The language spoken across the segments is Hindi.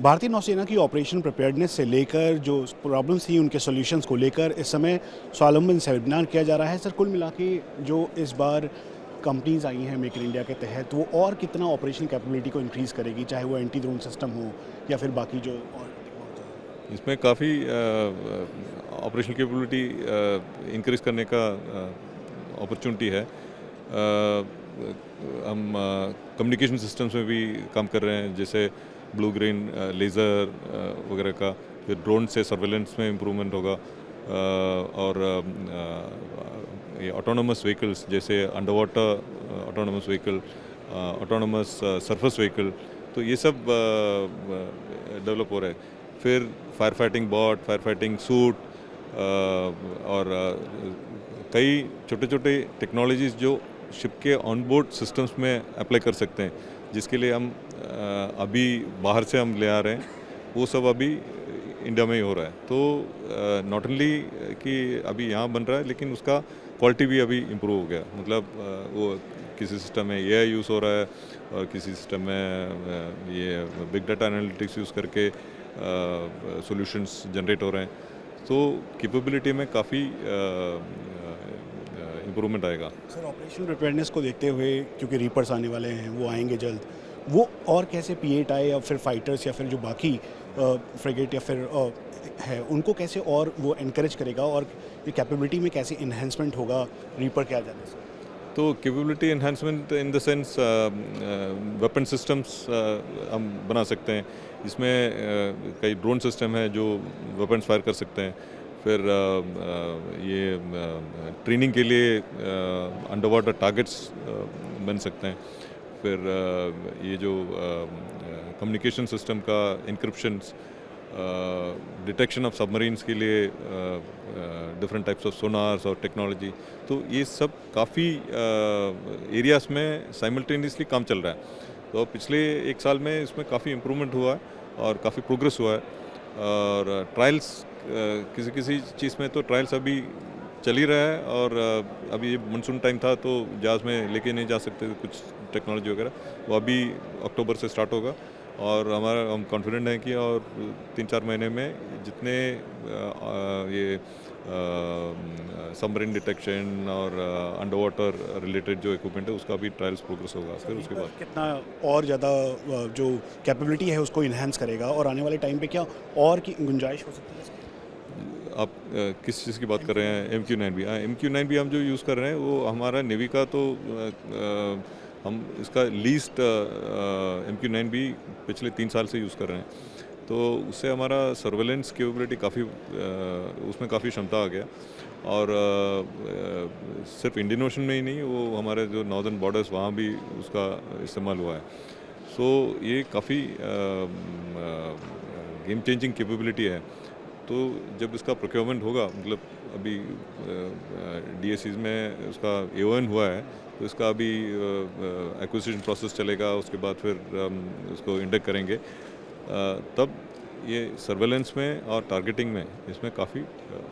भारतीय नौसेना की ऑपरेशन प्रिपेयर्डनेस से लेकर जो प्रॉब्लम्स थी उनके सॉल्यूशंस को लेकर इस समय स्वावलंबन सेमिनार किया जा रहा है। सर, कुल मिला के जो इस बार कंपनीज आई हैं मेक इन इंडिया के तहत, वो और कितना ऑपरेशन कैपेबिलिटी को इंक्रीज़ करेगी, चाहे वो एंटी ड्रोन सिस्टम हो या फिर बाकी जो और टेक्नोलॉजी। इसमें काफ़ी ऑपरेशन कैपेबिलिटी इंक्रीज़ करने का अपॉर्चुनिटी है। हम कम्युनिकेशन सिस्टम्स में भी काम कर रहे हैं, जैसे ब्लू ग्रीन लेज़र वगैरह का। फिर ड्रोन से सर्वेलेंस में इम्प्रूवमेंट होगा। और ये ऑटोनोमस व्हीकल्स जैसे under water autonomous vehicle, autonomous surface vehicle, तो ये सब डेवलप हो रहा है। फिर fire fighting bot, fire fighting suit, और कई छोटे छोटे टेक्नोलॉजीज़ जो शिप के ऑनबोर्ड सिस्टम्स में अप्लाई कर सकते हैं, जिसके लिए हम अभी बाहर से हम ले आ रहे हैं, वो सब अभी इंडिया में ही हो रहा है। तो नॉट ओनली कि अभी यहाँ बन रहा है, लेकिन उसका क्वालिटी भी अभी इम्प्रूव हो गया। मतलब वो किसी सिस्टम में एआई यूज़ हो रहा है, और किसी सिस्टम में ये बिग डाटा एनालिटिक्स यूज़ करके सॉल्यूशंस जनरेट हो रहे हैं। तो कैपेबिलिटी में काफ़ी इम्प्रूवमेंट आएगा। सर, ऑपरेशन प्रिपेयर्डनेस को देखते हुए, क्योंकि रीपर्स आने वाले हैं, वो आएंगे जल्द, वो और कैसे P8 आए या फिर फाइटर्स या फिर जो बाकी फ्रिगेट या फिर है, उनको कैसे और वो एनकरेज करेगा, और ये कैपेबिलिटी में कैसे इन्हेंसमेंट होगा रीपर के आ जाने से? तो capability enhancement in the sense weapon systems हम बना सकते हैं। इसमें कई ड्रोन सिस्टम है जो वेपन्स फायर कर सकते हैं। फिर ये ट्रेनिंग के लिए अंडर वाटर टारगेट्स बन सकते हैं। फिर ये जो कम्युनिकेशन सिस्टम का इंक्रिप्शंस, डिटेक्शन ऑफ सबमरीन्स के लिए डिफरेंट टाइप्स ऑफ सोनार्स और टेक्नोलॉजी, तो ये सब काफ़ी एरियाज़ में साइमल्टेनियसली काम चल रहा है। तो पिछले एक साल में इसमें काफ़ी इम्प्रूवमेंट हुआ है और काफ़ी प्रोग्रेस हुआ है। और ट्रायल्स किसी किसी चीज़ में तो ट्रायल्स अभी चल ही रहा है। और अभी ये मानसून टाइम था, तो जहाज़ में लेके नहीं जा सकते थे कुछ टेक्नोलॉजी वगैरह, वो अभी अक्टूबर से स्टार्ट होगा। और हम कॉन्फिडेंट हैं कि और 3-4 महीने में जितने ये सबमरीन डिटेक्शन और अंडर वाटर रिलेटेड जो इक्विपमेंट है, उसका भी ट्रायल्स प्रोग्रेस होगा। फिर उसके बाद कितना और ज़्यादा जो कैपेबिलिटी है उसको इन्हेंस करेगा, और आने वाले टाइम पे क्या और की गुंजाइश हो सकती है? आप किस चीज़ की बात कर रहे हैं? MQ-9B। MQ-9B हम जो यूज़ कर रहे हैं वो हमारा नेवी का, तो हम इसका लीस्ट MQ-9B पिछले 3 साल से यूज़ कर रहे हैं। तो उससे हमारा सर्वेलेंस कैपेबिलिटी काफ़ी उसमें काफ़ी क्षमता आ गया। और सिर्फ इंडियन ओशन में ही नहीं, वो हमारे जो नॉर्दर्न बॉर्डर्स, वहाँ भी उसका इस्तेमाल हुआ है। सो ये काफ़ी गेम चेंजिंग कैपेबिलिटी है। तो जब इसका प्रोक्योरमेंट होगा, मतलब अभी DSCs में उसका AON हुआ है, तो इसका अभी एक्विजिशन प्रोसेस चलेगा। उसके बाद फिर हम उसको इंडेक्स करेंगे। तब ये सर्वेलेंस में और टारगेटिंग में इसमें काफ़ी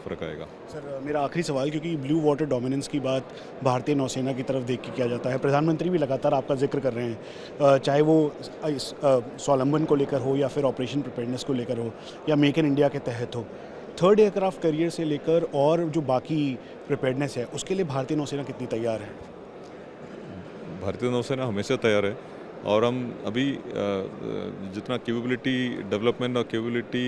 फ़र्क आएगा। सर, मेरा आखिरी सवाल, क्योंकि ब्लू वाटर डोमिनेंस की बात भारतीय नौसेना की तरफ देख के किया जाता है, प्रधानमंत्री भी लगातार आपका जिक्र कर रहे हैं, चाहे वो स्वावलंबन को लेकर हो या फिर ऑपरेशन प्रिपेयर्डनेस को लेकर हो या मेक इन इंडिया के तहत हो। थर्ड एयरक्राफ्ट करियर से लेकर और जो बाकी प्रिपेयर्डनेस है, उसके लिए भारतीय नौसेना कितनी तैयार है? भारतीय नौसेना हमेशा तैयार है। और हम अभी जितना कैपेबिलिटी डेवलपमेंट और कैपेबिलिटी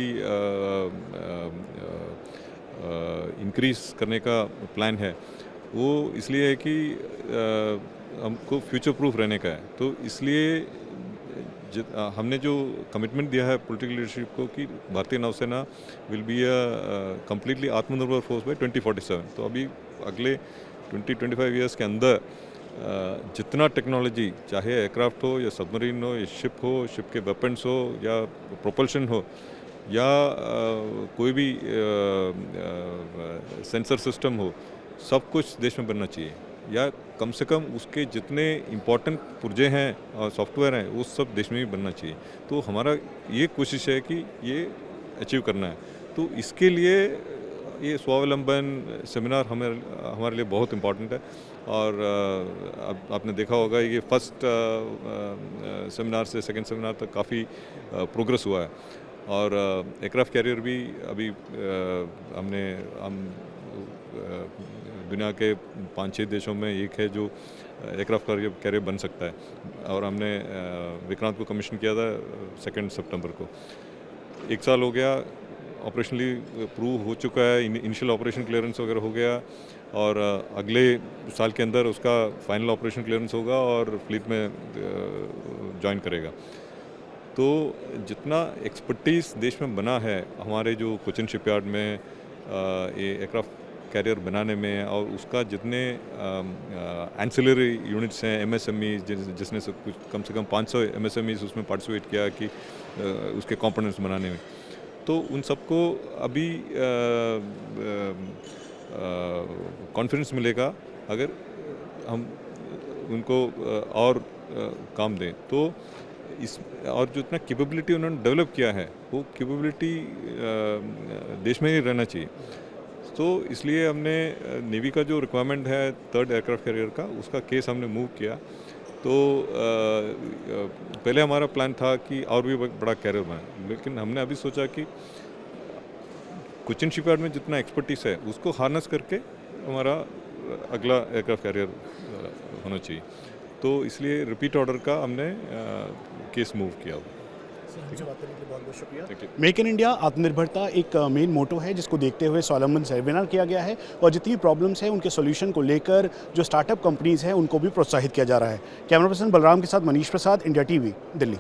इंक्रीज़ करने का प्लान है, वो इसलिए है कि हमको फ्यूचर प्रूफ रहने का है। तो इसलिए हमने जो कमिटमेंट दिया है पॉलिटिकल लीडरशिप को कि भारतीय नौसेना विल बी अ कम्प्लीटली आत्मनिर्भर फोर्स बाय 2047। तो अभी अगले 20-25 ईयर्स के अंदर जितना टेक्नोलॉजी, चाहे एयरक्राफ्ट हो या सबमरीन हो या शिप हो, शिप के वेपन्स हो या प्रोपल्शन हो या कोई भी सेंसर सिस्टम हो, सब कुछ देश में बनना चाहिए। या कम से कम उसके जितने इम्पोर्टेंट पुर्जे हैं और सॉफ्टवेयर हैं, वो सब देश में भी बनना चाहिए। तो हमारा ये कोशिश है कि ये अचीव करना है। तो इसके लिए ये स्वावलंबन सेमिनार हमारे लिए बहुत इम्पोर्टेंट है। और अब आपने देखा होगा ये फर्स्ट सेमिनार से सेकंड सेमिनार तक काफ़ी प्रोग्रेस हुआ है। और एयरक्राफ्ट कैरियर भी अभी हम दुनिया के 5-6 देशों में एक है जो एयरक्राफ्ट कैरियर बन सकता है। और हमने विक्रांत को कमीशन किया था 2 सितंबर को। 1 साल हो गया, ऑपरेशनली प्रूव हो चुका है, इनिशियल ऑपरेशन क्लियरेंस वगैरह हो गया और अगले साल के अंदर उसका फाइनल ऑपरेशन क्लियरेंस होगा और फ्लीट में ज्वाइन करेगा। तो जितना एक्सपर्टीज़ देश में बना है हमारे जो कोचिन शिपयार्ड में ये एयरक्राफ्ट कैरियर बनाने में, और उसका जितने एंसिलरी यूनिट्स हैं, एमएसएमई जिसने सब कुछ कम से कम 500 एमएसएमई उसमें पार्टिसिपेट किया कि उसके कंपोनेंट्स बनाने में, तो उन सबको अभी कॉन्फिडेंस मिलेगा अगर हम उनको और काम दें। तो इस और जो इतना कैपेबिलिटी उन्होंने डेवलप किया है वो कैपेबिलिटी देश में ही रहना चाहिए। तो इसलिए हमने नेवी का जो रिक्वायरमेंट है 3rd एयरक्राफ्ट कैरियर का, उसका केस हमने मूव किया। तो पहले हमारा प्लान था कि और भी बड़ा कैरियर बने, लेकिन हमने अभी सोचा कि कोचिन शिपयार्ड में जितना एक्सपर्टीज़ है उसको हार्नेस करके हमारा अगला एयरक्राफ्ट कैरियर होना चाहिए। तो इसलिए रिपीट ऑर्डर का हमने केस मूव किया। हमसे बात करने के लिए बहुत बहुत शुक्रिया। मेक इन इंडिया आत्मनिर्भरता एक मेन मोटो है जिसको देखते हुए स्वावलंबन सेमिनार किया गया है और जितनी प्रॉब्लम्स हैं उनके सॉल्यूशन को लेकर जो स्टार्टअप कंपनीज हैं उनको भी प्रोत्साहित किया जा रहा है। कैमरा पर्सन बलराम के साथ मनीष प्रसाद, इंडिया टीवी, दिल्ली।